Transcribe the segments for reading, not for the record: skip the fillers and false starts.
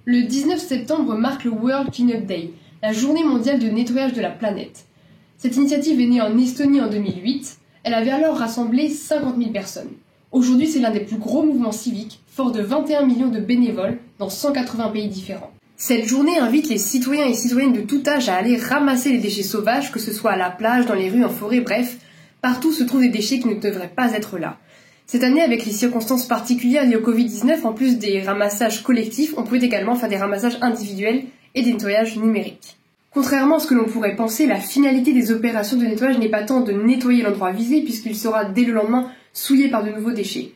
Le 19 septembre marque le World Cleanup Day, la journée mondiale de nettoyage de la planète. Cette initiative est née en Estonie en 2008. Elle avait alors rassemblé 50 000 personnes. Aujourd'hui, c'est l'un des plus gros mouvements civiques, fort de 21 millions de bénévoles dans 180 pays différents. Cette journée invite les citoyens et citoyennes de tout âge à aller ramasser les déchets sauvages, que ce soit à la plage, dans les rues, en forêt, bref, partout se trouvent des déchets qui ne devraient pas être là. Cette année, avec les circonstances particulières liées au Covid-19, en plus des ramassages collectifs, on pouvait également faire des ramassages individuels et des nettoyages numériques. Contrairement à ce que l'on pourrait penser, la finalité des opérations de nettoyage n'est pas tant de nettoyer l'endroit visé, puisqu'il sera dès le lendemain souillé par de nouveaux déchets.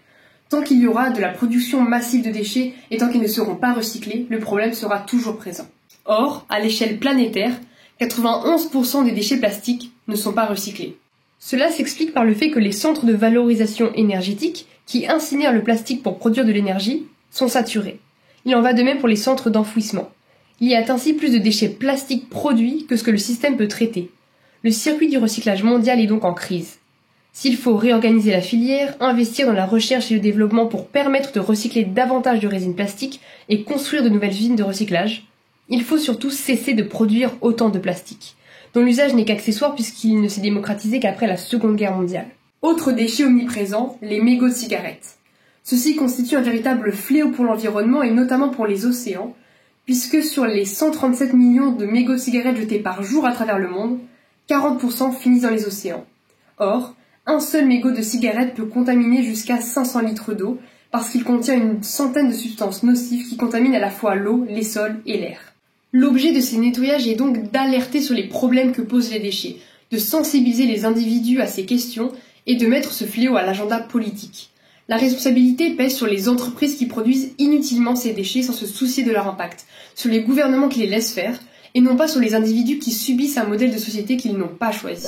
Tant qu'il y aura de la production massive de déchets et tant qu'ils ne seront pas recyclés, le problème sera toujours présent. Or, à l'échelle planétaire, 91% des déchets plastiques ne sont pas recyclés. Cela s'explique par le fait que les centres de valorisation énergétique, qui incinèrent le plastique pour produire de l'énergie, sont saturés. Il en va de même pour les centres d'enfouissement. Il y a ainsi plus de déchets plastiques produits que ce que le système peut traiter. Le circuit du recyclage mondial est donc en crise. S'il faut réorganiser la filière, investir dans la recherche et le développement pour permettre de recycler davantage de résine plastique et construire de nouvelles usines de recyclage, il faut surtout cesser de produire autant de plastique, dont l'usage n'est qu'accessoire puisqu'il ne s'est démocratisé qu'après la Seconde Guerre mondiale. Autre déchet omniprésent, les mégots de cigarettes. Ceux-ci constituent un véritable fléau pour l'environnement et notamment pour les océans, puisque sur les 137 millions de mégots de cigarettes jetés par jour à travers le monde, 40% finissent dans les océans. Or, un seul mégot de cigarette peut contaminer jusqu'à 500 litres d'eau parce qu'il contient une centaine de substances nocives qui contaminent à la fois l'eau, les sols et l'air. L'objet de ces nettoyages est donc d'alerter sur les problèmes que posent les déchets, de sensibiliser les individus à ces questions et de mettre ce fléau à l'agenda politique. La responsabilité pèse sur les entreprises qui produisent inutilement ces déchets sans se soucier de leur impact, sur les gouvernements qui les laissent faire, et non pas sur les individus qui subissent un modèle de société qu'ils n'ont pas choisi.